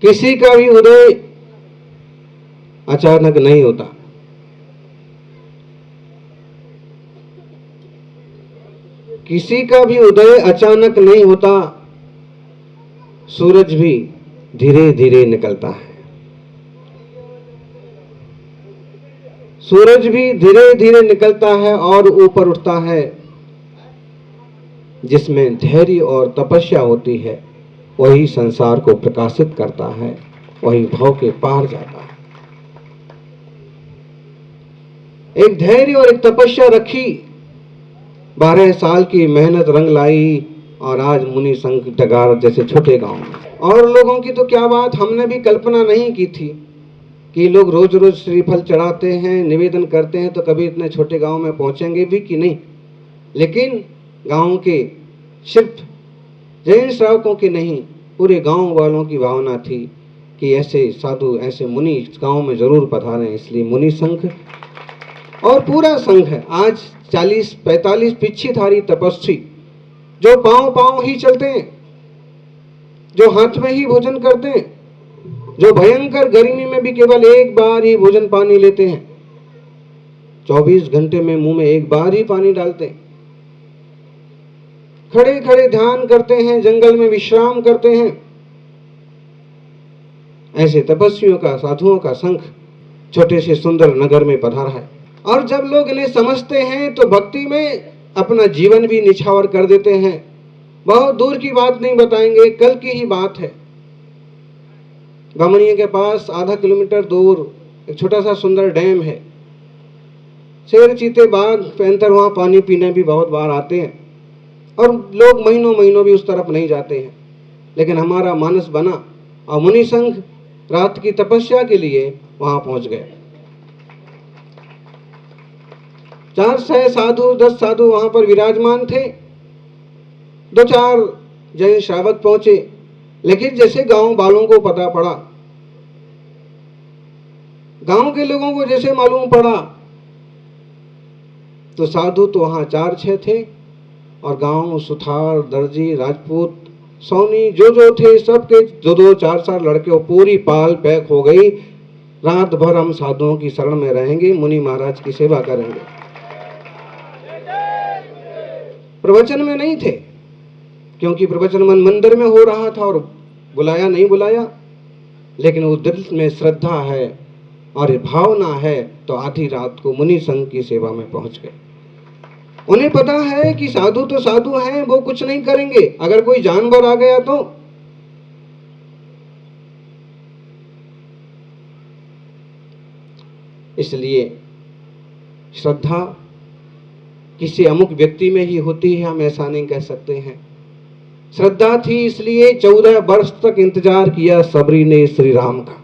किसी का भी उदय अचानक नहीं होता। किसी का भी उदय अचानक नहीं होता। सूरज भी धीरे धीरे निकलता है। सूरज भी धीरे धीरे निकलता है और ऊपर उठता है। जिसमें धैर्य और तपस्या होती है वही संसार को प्रकाशित करता है, वही भव के पार जाता है। एक धैर्य और एक तपस्या रखी, 12 साल की मेहनत रंग लाई और आज मुनि संघ डगार जैसे छोटे गांव में। और लोगों की तो क्या बात, हमने भी कल्पना नहीं की थी कि लोग रोज रोज श्रीफल चढ़ाते हैं, निवेदन करते हैं, तो कभी इतने छोटे गांव में पहुंचेंगे भी कि नहीं। लेकिन गांव के सिर्फ जैन श्रावकों की नहीं, पूरे गांव वालों की भावना थी कि ऐसे साधु, ऐसे मुनि गांव में जरूर पधारें। इसलिए मुनि संघ और पूरा संघ है आज 40-45 पिछीधारी तपस्वी जो पांव पांव ही चलते हैं, जो हाथ में ही भोजन करते हैं, जो भयंकर गर्मी में भी केवल एक बार ही भोजन पानी लेते हैं, 24 घंटे में मुंह में एक बार ही पानी डालते हैं, खड़े खड़े ध्यान करते हैं, जंगल में विश्राम करते हैं। ऐसे तपस्वियों का, साधुओं का संघ छोटे से सुंदर नगर में पधारा है। और जब लोग इन्हें समझते हैं तो भक्ति में अपना जीवन भी निछावर कर देते हैं। बहुत दूर की बात नहीं बताएंगे, कल की ही बात है। बामनिया के पास आधा किलोमीटर दूर एक छोटा सा सुंदर डैम है। शेर, चीते, बाघ, पैंतर वहां पानी पीने भी बहुत बार आते हैं और लोग महीनों महीनों भी उस तरफ नहीं जाते हैं। लेकिन हमारा मानस बना और मुनि संघ रात की तपस्या के लिए वहां पहुंच गए। 4 साधु, 10 साधु वहां पर विराजमान थे। 2-4 जैन श्रावक पहुंचे। लेकिन जैसे गांव वालों को पता पड़ा, गांव के लोगों को जैसे मालूम पड़ा, तो साधु तो वहां 4-6 थे और गांव सुथार, दर्जी, राजपूत, सोनी जो थे सबके 2-2, 4-4 लड़के और पूरी पाल पैक हो गई। रात भर हम साधुओं की शरण में रहेंगे, मुनि महाराज की सेवा करेंगे। प्रवचन में नहीं थे क्योंकि प्रवचन मंदिर में हो रहा था और बुलाया नहीं बुलाया, लेकिन वो दिल में श्रद्धा है और भावना है, तो आधी रात को मुनि संघ की सेवा में पहुंच गए। उन्हें पता है कि साधु तो साधु हैं, वो कुछ नहीं करेंगे। अगर कोई जानवर आ गया तो इसलिए श्रद्धा किसी अमुक व्यक्ति में ही होती है, हम ऐसा नहीं कह सकते हैं। श्रद्धा थी इसलिए 14 वर्ष तक इंतजार किया सबरी ने श्री राम का।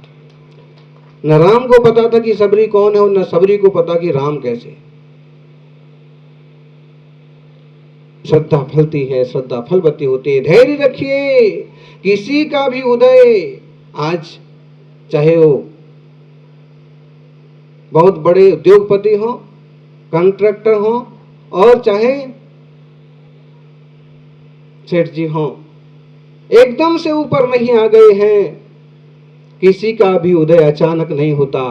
न राम को पता था कि सबरी कौन है और न सबरी को पता कि राम कैसे। श्रद्धा फलती है, श्रद्धा फलवती होती है। धैर्य रखिए, किसी का भी उदय आज चाहे वो बहुत बड़े उद्योगपति हो, कॉन्ट्रैक्टर हो और चाहे सेठ जी हो, एकदम से ऊपर नहीं आ गए हैं। किसी का भी उदय अचानक नहीं होता।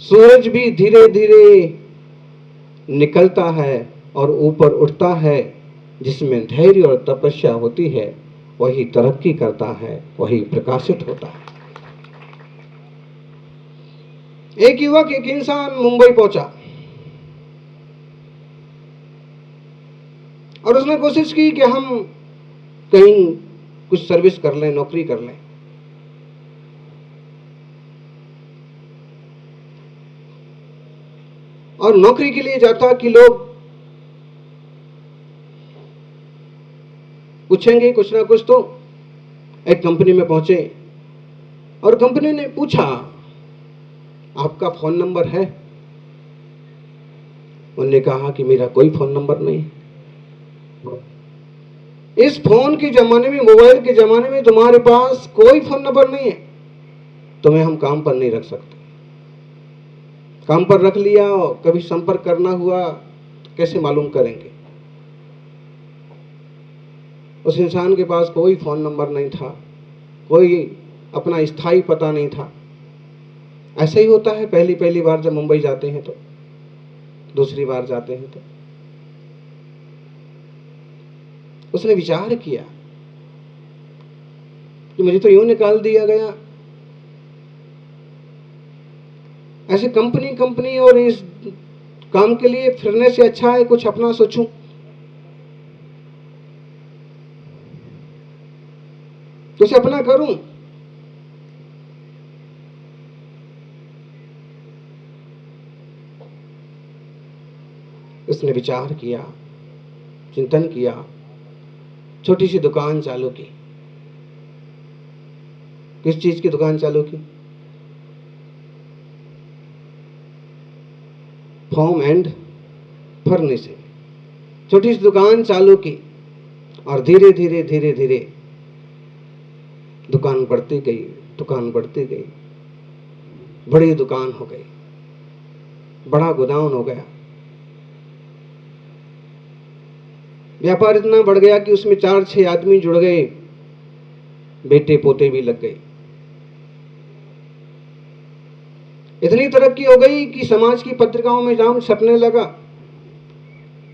सूरज भी धीरे धीरे निकलता है और ऊपर उठता है। जिसमें धैर्य और तपस्या होती है वही तरक्की करता है, वही प्रकाशित होता है। एक युवक, एक इंसान मुंबई पहुंचा और उसने कोशिश की कि हम कहीं कुछ सर्विस कर लें, नौकरी कर लें। और नौकरी के लिए जाता कि लोग पूछेंगे कुछ ना कुछ। तो एक कंपनी में पहुंचे और कंपनी ने पूछा, आपका फोन नंबर है? उन्होंने कहा कि मेरा कोई फोन नंबर नहीं। इस फोन के जमाने में, मोबाइल के जमाने में तुम्हारे पास कोई फोन नंबर नहीं है, तुम्हें हम काम पर नहीं रख सकते। काम पर रख लिया और कभी संपर्क करना हुआ तो कैसे मालूम करेंगे? उस इंसान के पास कोई फ़ोन नंबर नहीं था, कोई अपना स्थायी पता नहीं था। ऐसा ही होता है पहली पहली बार जब मुंबई जाते हैं तो, दूसरी बार जाते हैं तो। उसने विचार किया कि मुझे तो यूं निकाल दिया गया, ऐसे कंपनी कंपनी और इस काम के लिए फिरने से अच्छा है कुछ अपना सोचूं। कुछ अपना करूं। उसने विचार किया, चिंतन किया, छोटी सी दुकान चालू की। किस चीज की दुकान चालू की? Home and furnishing. छोटी सी दुकान चालू की और धीरे धीरे धीरे धीरे दुकान बढ़ती गई, दुकान बढ़ती गई, बड़ी दुकान हो गई, बड़ा गोदाम हो गया। व्यापार इतना बढ़ गया कि उसमें 4-6 आदमी जुड़ गए, बेटे पोते भी लग गए। इतनी तरक्की हो गई कि समाज की पत्रिकाओं में नाम छपने लगा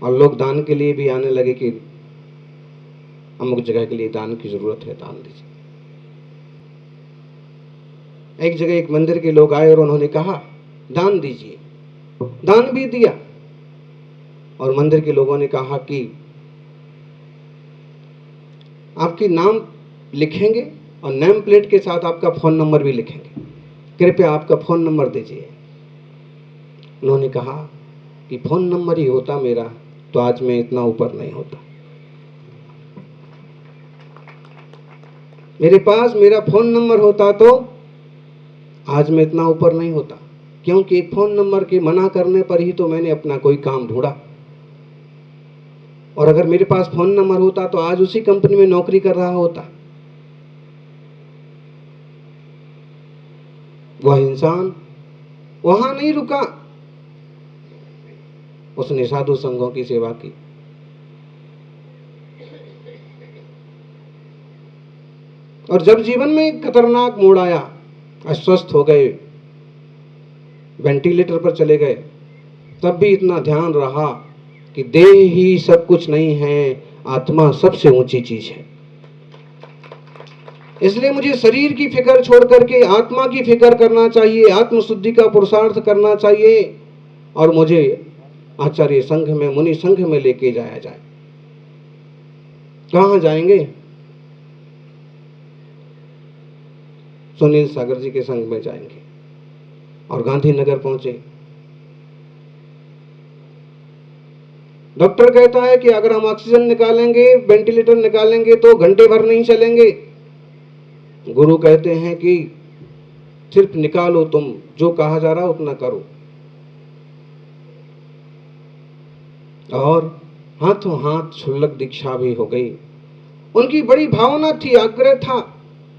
और लोग दान के लिए भी आने लगे कि अमुक जगह के लिए दान की जरूरत है, दान दीजिए। एक जगह एक मंदिर के लोग आए और उन्होंने कहा दान दीजिए। दान भी दिया और मंदिर के लोगों ने कहा कि आपकी नाम लिखेंगे और नेम प्लेट के साथ आपका फोन नंबर भी लिखेंगे, कृपया आपका फोन नंबर दीजिए। उन्होंने कहा कि फोन नंबर ही होता मेरा तो आज मैं इतना ऊपर नहीं होता। मेरे पास मेरा फोन नंबर होता तो आज मैं इतना ऊपर नहीं होता, क्योंकि एक फोन नंबर के मना करने पर ही तो मैंने अपना कोई काम ढूंढा। और अगर मेरे पास फोन नंबर होता तो आज उसी कंपनी में नौकरी कर रहा होता। वह इंसान वहां नहीं रुका, उसने साधु संघों की सेवा की। और जब जीवन में एक खतरनाक मोड़ आया, अस्वस्थ हो गए, वेंटिलेटर पर चले गए, तब भी इतना ध्यान रहा कि देह ही सब कुछ नहीं है, आत्मा सबसे ऊंची चीज है। इसलिए मुझे शरीर की फिक्र छोड़ करके आत्मा की फिक्र करना चाहिए, आत्मशुद्धि का पुरुषार्थ करना चाहिए और मुझे आचार्य संघ में, मुनि संघ में लेके जाया जाए। कहां जाएंगे? सुनील सागर जी के संघ में जाएंगे। और गांधीनगर पहुंचे। डॉक्टर कहता है कि अगर हम ऑक्सीजन निकालेंगे, वेंटिलेटर निकालेंगे तो घंटे भर नहीं चलेंगे। गुरु कहते हैं कि सिर्फ निकालो, तुम जो कहा जा रहा उतना करो। और हाथों हाथ क्षुल्लक दीक्षा भी हो गई। उनकी बड़ी भावना थी, आग्रह था।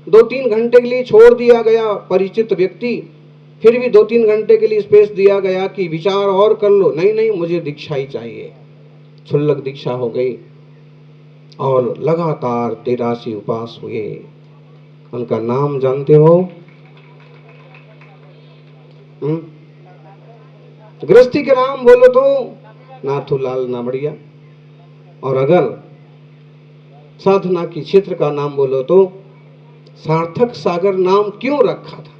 2-3 घंटे के लिए छोड़ दिया गया परिचित व्यक्ति, फिर भी 2-3 घंटे के लिए स्पेस दिया गया कि विचार और कर लो। नहीं नहीं, मुझे दीक्षा ही चाहिए। क्षुल्लक दीक्षा हो गई और लगातार 83 उपास हुए। उनका नाम जानते हो? गृहस्थी का नाम बोलो तो नाथूलाल नामड़िया, और अगर साधना की क्षेत्र का नाम बोलो तो सार्थक सागर नाम क्यों रखा था?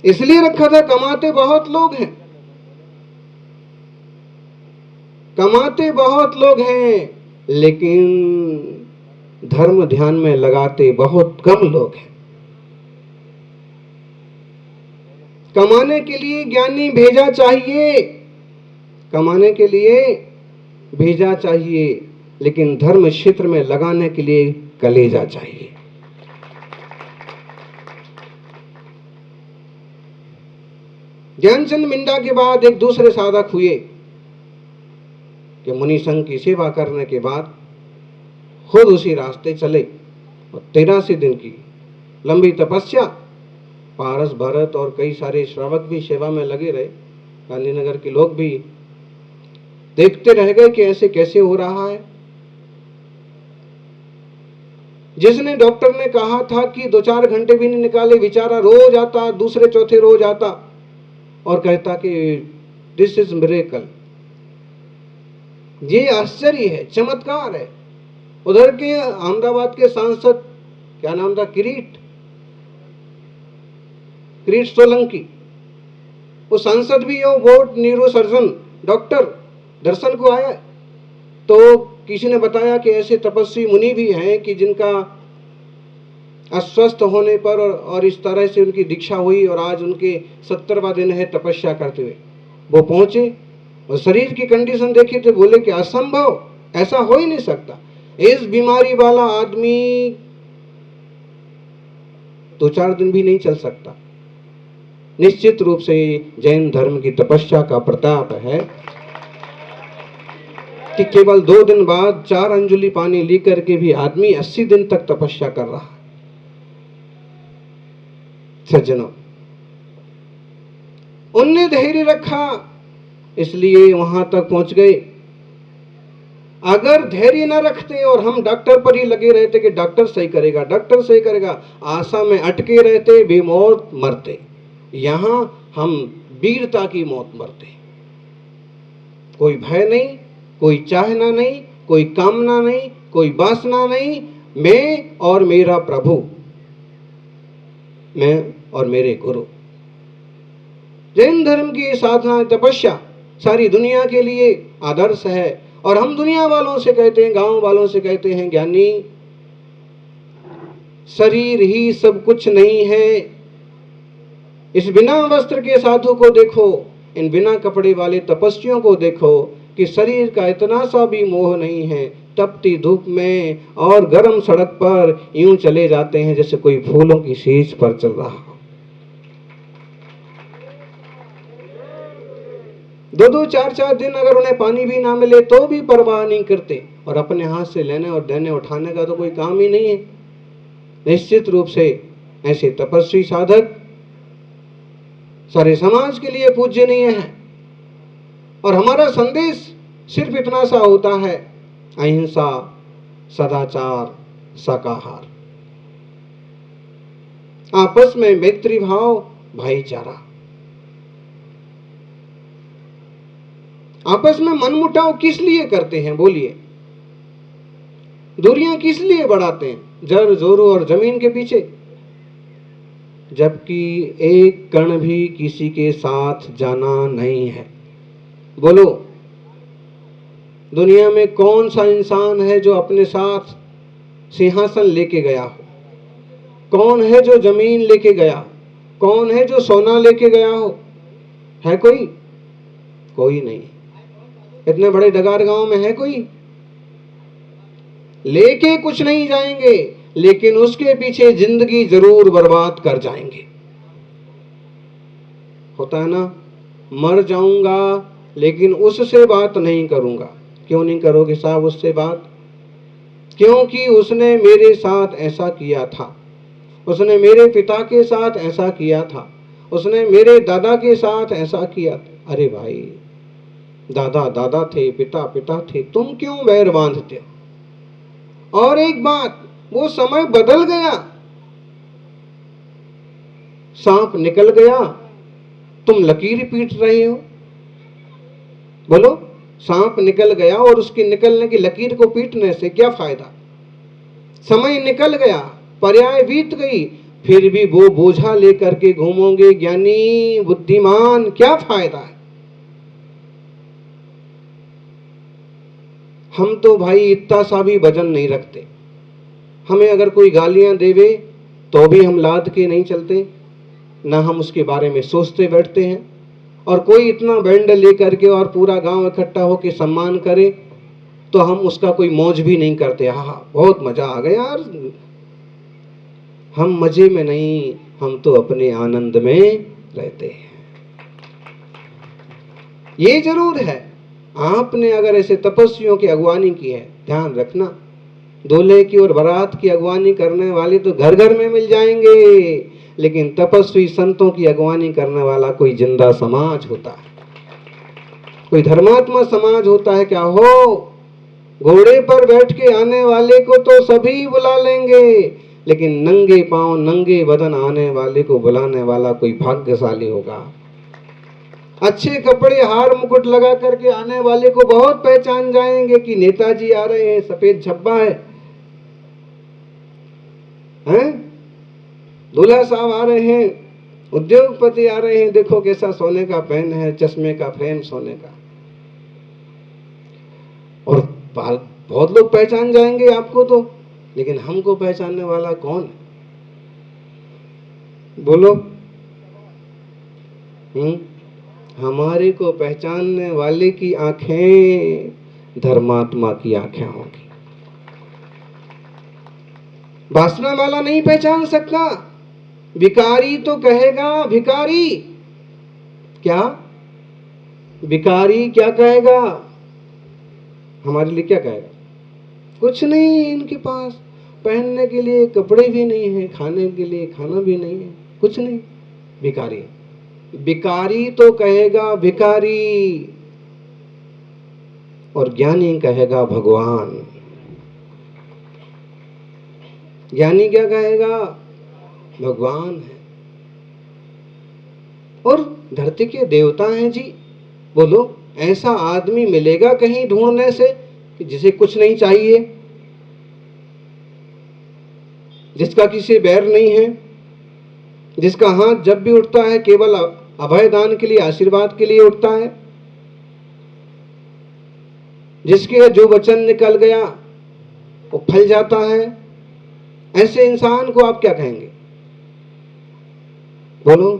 इसलिए रखा था, कमाते बहुत लोग हैं, कमाते बहुत लोग हैं, लेकिन धर्म ध्यान में लगाते बहुत कम लोग हैं। कमाने के लिए ज्ञानी भेजा चाहिए, कमाने के लिए भेजा चाहिए, लेकिन धर्म क्षेत्र में लगाने के लिए कलेजा चाहिए। ज्ञानचंद मिंडा के बाद एक दूसरे साधक हुए कि मुनि संघ की सेवा करने के बाद खुद उसी रास्ते चले और 83 दिन की लंबी तपस्या। पारस, भरत और कई सारे श्रावक भी सेवा में लगे रहे। गांधीनगर के लोग भी देखते रह गए कि ऐसे कैसे हो रहा है। जिसने डॉक्टर ने कहा था कि 2-4 घंटे भी नहीं निकाले, बेचारा रोज आता, दूसरे चौथे रोज आता और कहता कि दिस इज मिरेकल, ये आश्चर्य है, चमत्कार है। उधर के अहमदाबाद के सांसद, क्या नाम था, किरीट सोलंकी, वो सांसद भी है, वो बहुत न्यूरो सर्जन डॉक्टर, दर्शन को आया। तो किसी ने बताया कि ऐसे तपस्वी मुनि भी हैं कि जिनका अस्वस्थ होने पर और इस तरह से उनकी दीक्षा हुई और आज उनके 70वां दिन है तपस्या करते हुए। वो पहुंचे और शरीर की कंडीशन देखी तो बोले कि असंभव, ऐसा हो ही नहीं सकता, इस बीमारी वाला आदमी 2-4 दिन भी नहीं चल सकता। निश्चित रूप से जैन धर्म की तपस्या का प्रताप है कि केवल 2 दिन बाद 4 अंजुलि पानी लेकर के भी आदमी 80 दिन तक तपस्या कर रहा है। सज्जनों, उनने धैर्य रखा, इसलिए वहां तक पहुंच गए। अगर धैर्य न रखते और हम डॉक्टर पर ही लगे रहते कि डॉक्टर सही करेगा, डॉक्टर सही करेगा, आशा में अटके रहते, बेमौत मरते। यहां हम वीरता की मौत मरते, कोई भय नहीं, कोई चाहना नहीं, कोई कामना नहीं, कोई वासना नहीं, मैं और मेरा प्रभु, मैं और मेरे गुरु। जैन धर्म की साधना तपस्या सारी दुनिया के लिए आदर्श है। और हम दुनिया वालों से कहते हैं, गांव वालों से कहते हैं, ज्ञानी शरीर ही सब कुछ नहीं है। इस बिना वस्त्र के साधु को देखो, इन बिना कपड़े वाले तपस्वियों को देखो कि शरीर का इतना सा भी मोह नहीं है। तपती धूप में और गर्म सड़क पर यूं चले जाते हैं जैसे कोई फूलों की सींच पर चल रहा हो। 2-2, 4-4 दिन अगर उन्हें पानी भी ना मिले तो भी परवाह नहीं करते, और अपने हाथ से लेने और देने उठाने का तो कोई काम ही नहीं है। निश्चित रूप से ऐसे तपस्वी साधक सारे समाज के लिए पूजनीय है। और हमारा संदेश सिर्फ इतना सा होता है, अहिंसा, सदाचार, शाकाहार, आपस में मैत्री भाव, भाईचारा। आपस में मनमुटाव किस लिए करते हैं, बोलिए? दूरियां किस लिए बढ़ाते हैं, जड़ जोरों और जमीन के पीछे, जबकि एक कण भी किसी के साथ जाना नहीं है। बोलो, दुनिया में कौन सा इंसान है जो अपने साथ सिंहासन लेके गया हो? कौन है जो जमीन लेके गया? कौन है जो सोना लेके गया हो? है कोई? कोई नहीं। इतने बड़े डगार गांव में है कोई? लेके कुछ नहीं जाएंगे, लेकिन उसके पीछे जिंदगी जरूर बर्बाद कर जाएंगे। होता है ना, मर जाऊंगा लेकिन उससे बात नहीं करूंगा। क्यों नहीं करोगे साहब उससे बात? क्योंकि उसने मेरे साथ ऐसा किया था, उसने मेरे पिता के साथ ऐसा किया था, उसने मेरे दादा के साथ ऐसा किया था। अरे भाई, दादा दादा थे, पिता पिता थे, तुम क्यों बैर बांधते हो? और एक बात, वो समय बदल गया, सांप निकल गया, तुम लकीर पीट रहे हो। बोलो, सांप निकल गया और उसके निकलने की लकीर को पीटने से क्या फायदा? समय निकल गया, पर्याय बीत गई, फिर भी वो बोझा लेकर के घूमोगे ज्ञानी बुद्धिमान, क्या फायदा है? हम तो भाई इतना सा भी वजन नहीं रखते। हमें अगर कोई गालियां देवे तो भी हम लाद के नहीं चलते, ना हम उसके बारे में सोचते बैठते हैं। और कोई इतना बैंड लेकर के और पूरा गांव इकट्ठा होकर सम्मान करे तो हम उसका कोई मौज भी नहीं करते। हाँ, बहुत मजा आ गया यार। हम मजे में नहीं, हम तो अपने आनंद में रहते हैं। ये जरूर है, आपने अगर ऐसे तपस्वियों की अगवानी की है, ध्यान रखना, दूल्हे की और बारात की अगवानी करने वाले तो घर घर में मिल जाएंगे, लेकिन तपस्वी संतों की अगवानी करने वाला कोई जिंदा समाज होता है, कोई धर्मात्मा समाज होता है। क्या हो? घोड़े पर बैठ के आने वाले को तो सभी बुला लेंगे, लेकिन नंगे पांव नंगे बदन आने वाले को बुलाने वाला कोई भाग्यशाली होगा। अच्छे कपड़े हार मुकुट लगा करके आने वाले को बहुत पहचान जाएंगे कि नेताजी आ रहे हैं, सफेद झब्बा है, हैं? दूल्हा साहब आ रहे हैं, उद्योगपति आ रहे हैं, देखो कैसा सोने का पेन है, चश्मे का फ्रेम सोने का। और बहुत लोग पहचान जाएंगे आपको तो, लेकिन हमको पहचानने वाला कौन है? बोलो। हमारे को पहचानने वाले की आंखें धर्मात्मा की आंखें होंगी। वासना वाला नहीं पहचान सकता। भिखारी तो कहेगा भिखारी, क्या भिखारी क्या कहेगा? हमारे लिए क्या कहेगा? कुछ नहीं है इनके पास, पहनने के लिए कपड़े भी नहीं है, खाने के लिए खाना भी नहीं है, कुछ नहीं, भिखारी। भिखारी तो कहेगा भिखारी, और ज्ञानी कहेगा भगवान। ज्ञानी क्या कहेगा? भगवान है। और धरती के देवता हैं जी। बोलो, ऐसा आदमी मिलेगा कहीं ढूंढने से कि जिसे कुछ नहीं चाहिए, जिसका किसी बैर नहीं है, जिसका हाथ जब भी उठता है केवल अभय दान के लिए, आशीर्वाद के लिए उठता है, जिसके जो वचन निकल गया वो फल जाता है। ऐसे इंसान को आप क्या कहेंगे? बोलो।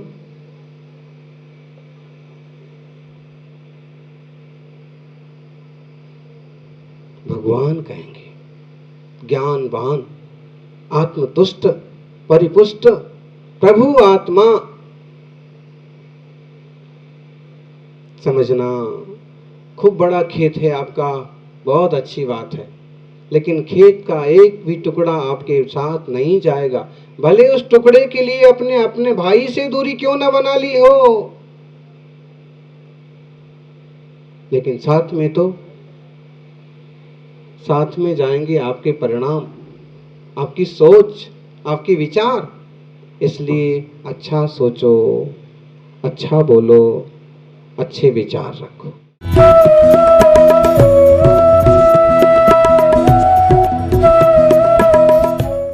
भगवान कहेंगे, ज्ञानवान, आत्मतुष्ट, परिपुष्ट, प्रभु आत्मा। समझना, खूब बड़ा खेत है आपका, बहुत अच्छी बात है, लेकिन खेत का एक भी टुकड़ा आपके साथ नहीं जाएगा, भले उस टुकड़े के लिए अपने अपने भाई से दूरी क्यों ना बना ली हो, लेकिन साथ में तो साथ में जाएंगे आपके परिणाम, आपकी सोच, आपके विचार। इसलिए अच्छा सोचो, अच्छा बोलो, अच्छे विचार रखो।